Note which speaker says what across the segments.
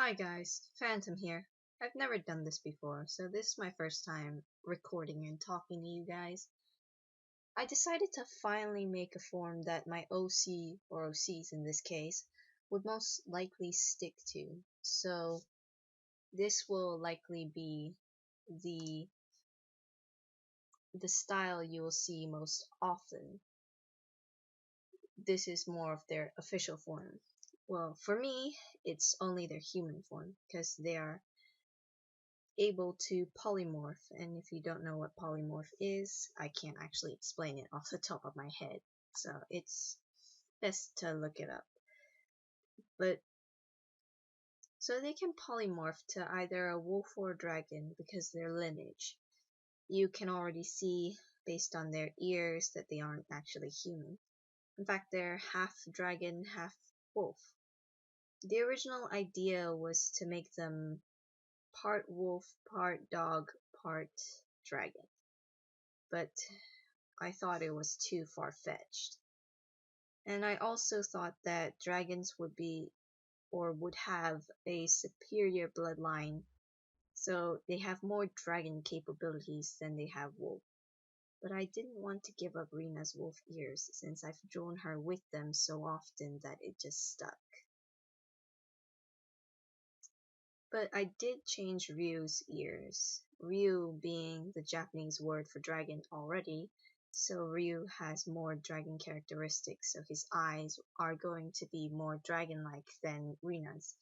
Speaker 1: Hi guys, Phantom here. I've never done this before, so this is my first time recording and talking to you guys. I decided to finally make a form that my OC, or OCs in this case, would most likely stick to. So this will likely be the the style you will see most often. This is more of their official form. Well, for me, it's only their human form because they are able to polymorph, and if you don't know what polymorph is, I can't actually explain it off the top of my head, so it's best to look it up. But so they can polymorph to either a wolf or a dragon because their lineage. You can already see based on their ears that they aren't actually human. In fact, they're half dragon, half wolf. The original idea was to make them part wolf, part dog, part dragon, but I thought it was too far-fetched. And I also thought that dragons would be or would have a superior bloodline, so they have more dragon capabilities than they have wolf. But I didn't want to give up Rina's wolf ears since I've drawn her with them so often that it just stuck. But I did change Ryu's ears, Ryu being the Japanese word for dragon already, so Ryu has more dragon characteristics, so his eyes are going to be more dragon-like than Rina's.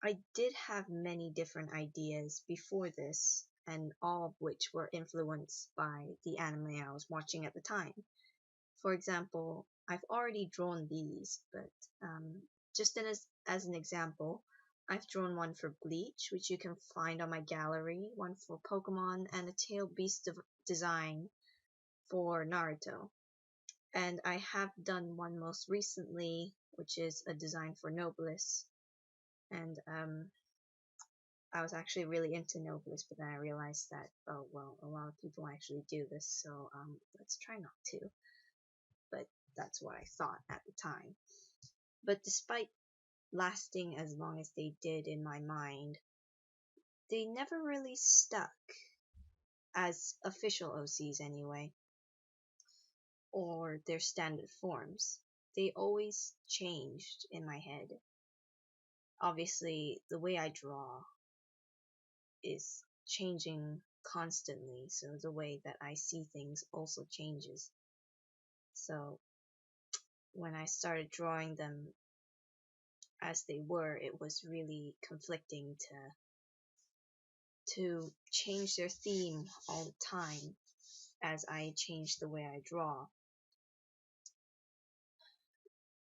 Speaker 1: I did have many different ideas before this, and all of which were influenced by the anime I was watching at the time. For example, I've already drawn these, but just as an example, I've drawn one for Bleach, which you can find on my gallery, one for Pokemon, and a tail beast design for Naruto. And I have done one most recently, which is a design for Nobilis. And I was actually really into Nobilis, but then I realized that, oh well, a lot of people actually do this, so let's try not to. But that's what I thought at the time. But despite lasting as long as they did in my mind, they never really stuck as official OCs anyway, or their standard forms. They always changed in my head. Obviously, the way I draw is changing constantly, so the way that I see things also changes. So when I started drawing them as they were, it was really conflicting to change their theme all the time as I change the way I draw.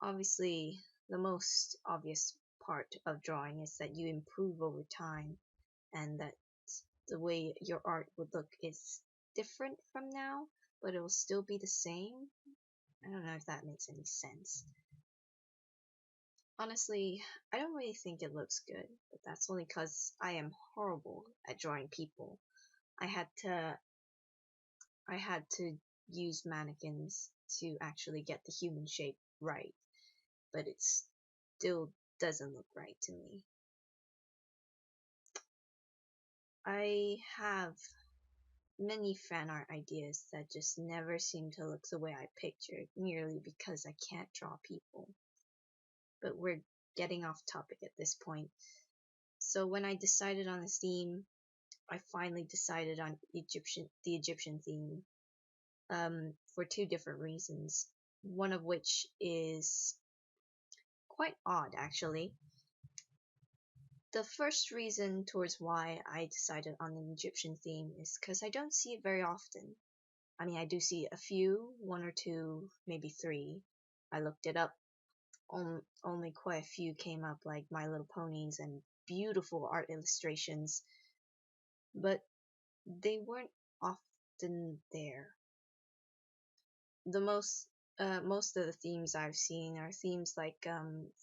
Speaker 1: Obviously, the most obvious part of drawing is that you improve over time, and that the way your art would look is different from now, but it will still be the same. I don't know if that makes any sense. Honestly, I don't really think it looks good, but that's only because I am horrible at drawing people. I had to I had to use mannequins to actually get the human shape right, but it still doesn't look right to me. I have many fan art ideas that just never seem to look the way I pictured, merely because I can't draw people. But we're getting off topic at this point. So when I decided on a theme, I finally decided on the Egyptian theme, for two different reasons. One of which is quite odd, actually. The first reason towards why I decided on an Egyptian theme is because I don't see it very often. I mean, I do see a few, one or two, maybe three. I looked it up. Only quite a few came up, like My Little Ponies and beautiful art illustrations, but they weren't often there. The most of the themes I've seen are themes like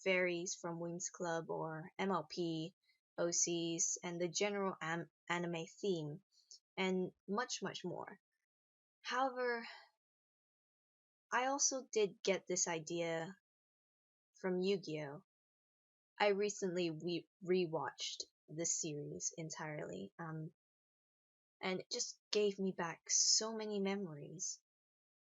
Speaker 1: fairies from Wings Club or MLP, OCs, and the general anime theme, and much, much more. However, I also did get this idea from Yu-Gi-Oh! I recently rewatched the series entirely, and it just gave me back so many memories.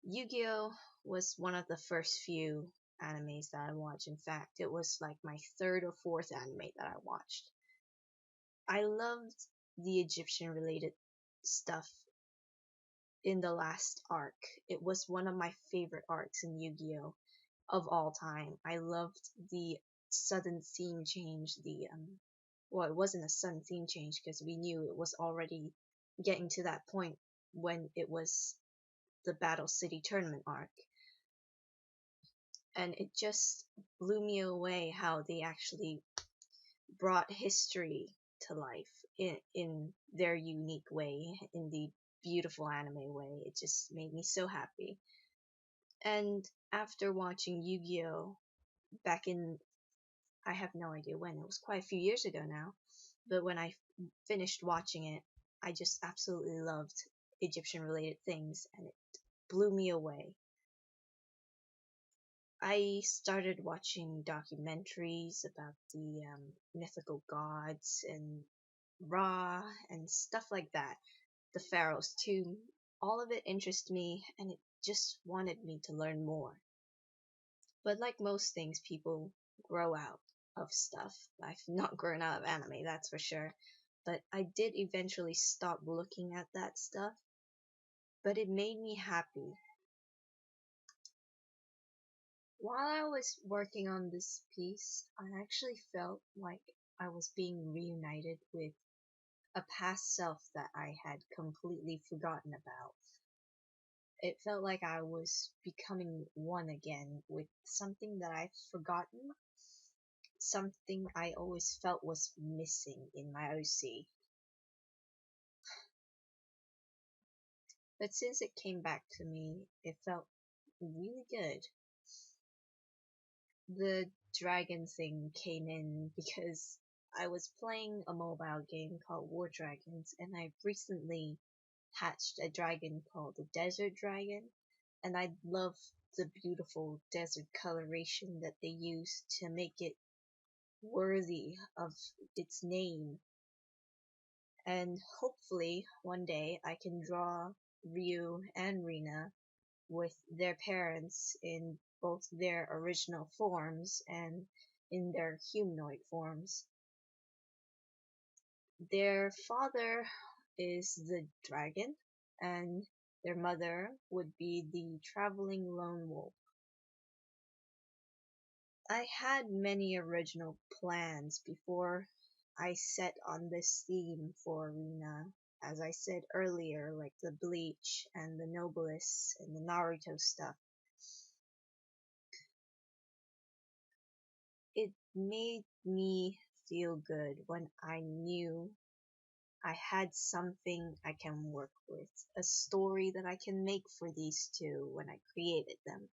Speaker 1: Yu-Gi-Oh was one of the first few animes that I watched. In fact, it was like my third or fourth anime that I watched. I loved the Egyptian related stuff in the last arc. It was one of my favorite arcs in Yu-Gi-Oh of all time. I loved the sudden theme change, well, it wasn't a sudden theme change because we knew it was already getting to that point when it was the Battle City tournament arc. And it just blew me away how they actually brought history to life in their unique way, in the beautiful anime way. It just made me so happy. And after watching Yu-Gi-Oh back in, I have no idea when, it was quite a few years ago now, but when I finished watching it, I just absolutely loved Egyptian related things, and it blew me away. I started watching documentaries about the mythical gods and Ra and stuff like that. The Pharaoh's tomb. All of it interested me, and it just wanted me to learn more. But like most things, people grow out of stuff. I've not grown out of anime, that's for sure. But I did eventually stop looking at that stuff. But it made me happy. While I was working on this piece, I actually felt like I was being reunited with a past self that I had completely forgotten about. It felt like I was becoming one again with something that I've forgotten, something I always felt was missing in my OC. But since it came back to me, it felt really good. The dragon thing came in because I was playing a mobile game called War Dragons, and I recently hatched a dragon called the Desert Dragon, and I love the beautiful desert coloration that they use to make it worthy of its name. And hopefully one day I can draw Ryu and Rina with their parents in both their original forms and in their humanoid forms. Their father is the dragon, and their mother would be the traveling lone wolf. I had many original plans before I set on this theme for Rina. As I said earlier, like the Bleach and the Nobilis and the Naruto stuff. It made me feel good when I knew I had something I can work with, a story that I can make for these two when I created them.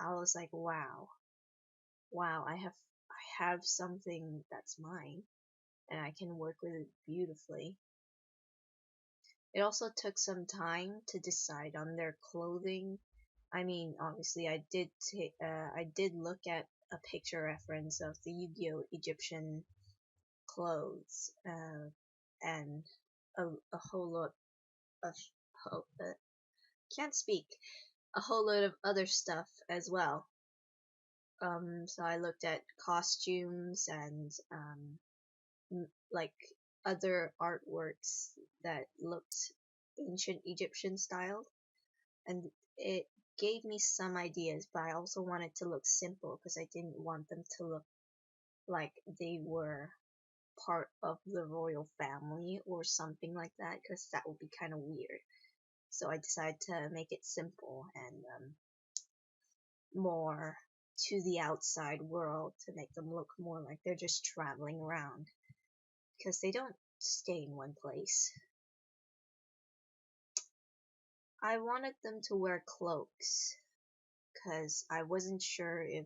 Speaker 1: I was like, wow, I have something that's mine, and I can work with it beautifully. It also took some time to decide on their clothing. I mean, obviously, I did look at a picture reference of the Yu-Gi-Oh! Egyptian clothes, and a whole lot of can't speak, a whole load of other stuff as well. So I looked at costumes and like other artworks that looked ancient Egyptian style, and it gave me some ideas, but I also wanted to look simple because I didn't want them to look like they were part of the royal family or something like that, because that would be kind of weird. So I decided to make it simple and more to the outside world to make them look more like they're just traveling around, because they don't stay in one place. I wanted them to wear cloaks because I wasn't sure if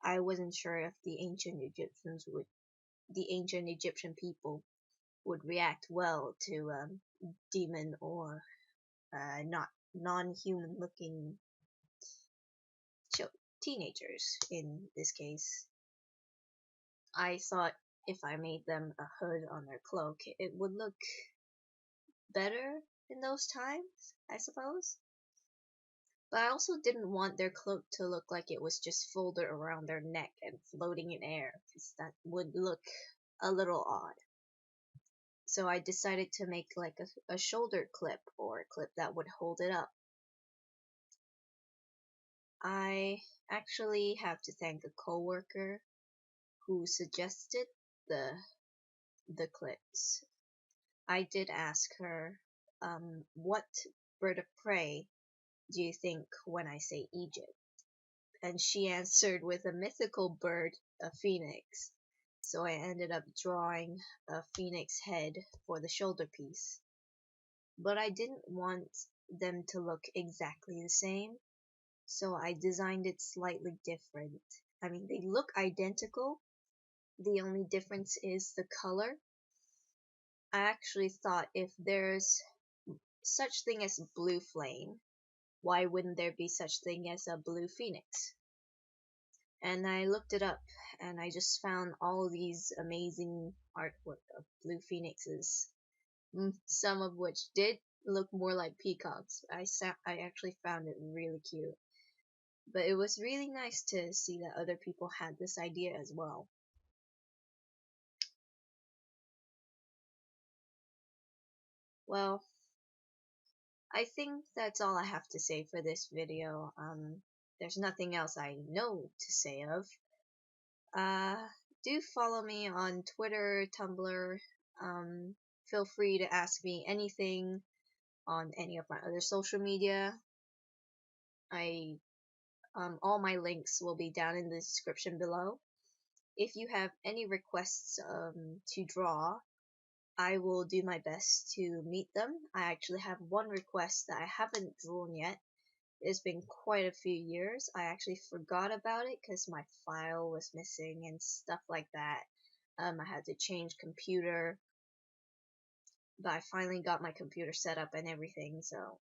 Speaker 1: the ancient Egyptian people would react well to demon or not non-human looking teenagers in this case. I thought if I made them a hood on their cloak, it would look better in those times, I suppose. But I also didn't want their cloak to look like it was just folded around their neck and floating in air, because that would look a little odd. So I decided to make like a shoulder clip, or a clip that would hold it up. I actually have to thank a coworker who suggested the the clips. I did ask her, what bird of prey do you think when I say Egypt? And she answered with a mythical bird, a phoenix. So I ended up drawing a phoenix head for the shoulder piece. But I didn't want them to look exactly the same, so I designed it slightly different. I mean, they look identical, the only difference is the color. I actually thought if there's such thing as blue flame, why wouldn't there be such thing as a blue phoenix? And I looked it up, and I just found all these amazing artwork of blue phoenixes, some of which did look more like peacocks. I actually found it really cute. But it was really nice to see that other people had this idea as well. Well, I think that's all I have to say for this video. There's nothing else I know to say of. Uh, do follow me on Twitter, Tumblr. Um, Feel free to ask me anything on any of my other social media. I All my links will be down in the description below. If you have any requests to draw, I will do my best to meet them. I actually have one request that I haven't drawn yet. It's been quite a few years. I actually forgot about it because my file was missing and stuff like that. I had to change computer, but I finally got my computer set up and everything, so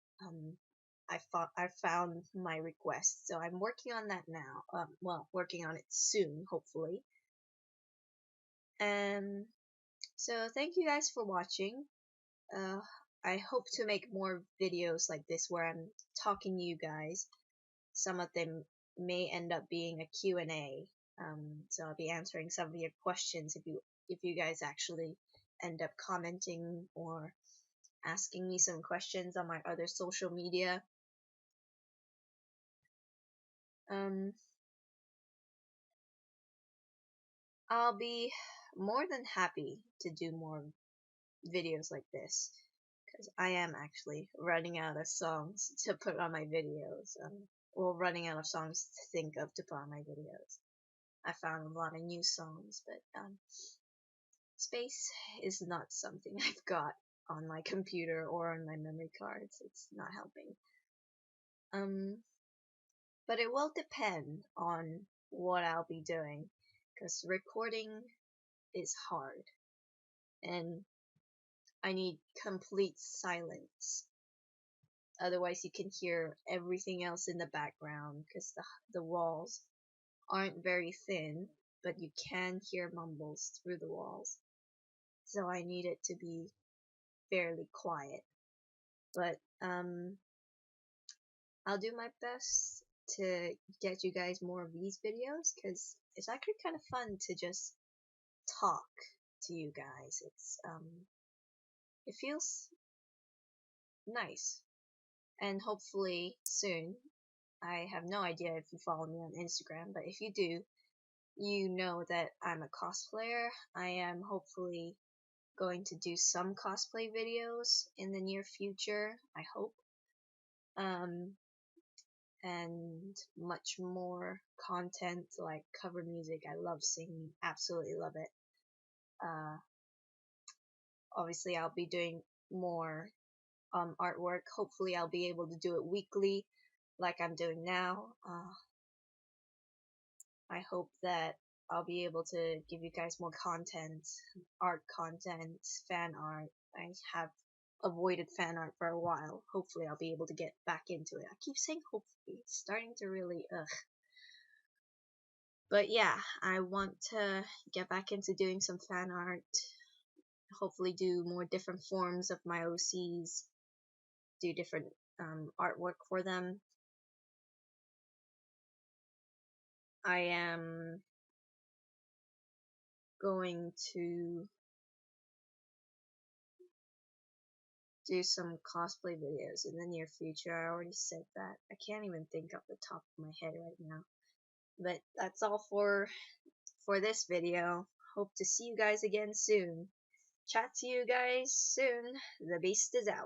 Speaker 1: I found my request. So I'm working on that now. Well, working on it soon, hopefully. Um, so thank you guys for watching. Uh, I hope to make more videos like this where I'm talking to you guys. Some of them may end up being a Q&A. So I'll be answering some of your questions if you guys actually end up commenting or asking me some questions on my other social media. Um, I'll be more than happy to do more videos like this, because I am actually running out of songs to put on my videos. Well, running out of songs to think of to put on my videos. I found a lot of new songs, but space is not something I've got on my computer or on my memory cards. It's not helping. But it will depend on what I'll be doing, because recording is hard, and I need complete silence. Otherwise, you can hear everything else in the background, because the walls aren't very thin, but you can hear mumbles through the walls. So I need it to be fairly quiet. But I'll do my best to get you guys more of these videos, because it's actually kind of fun to just talk to you guys. It feels nice. And hopefully soon, I have no idea if you follow me on Instagram, but if you do, you know that I'm a cosplayer. I am hopefully going to do some cosplay videos in the near future, I hope. And much more content like cover music. I love singing, absolutely love it. Uh, Obviously, I'll be doing more artwork. Hopefully, I'll be able to do it weekly, like I'm doing now. I hope that I'll be able to give you guys more content, art content, fan art. I have avoided fan art for a while. Hopefully, I'll be able to get back into it. I keep saying hopefully. It's starting to really ugh. But yeah, I want to get back into doing some fan art, hopefully do more different forms of my OCs, do different artwork for them. I am going to do some cosplay videos in the near future. I already said that. I can't even think off the top of my head right now. But that's all for this video. Hope to see you guys again soon. Chat to you guys soon. The beast is out.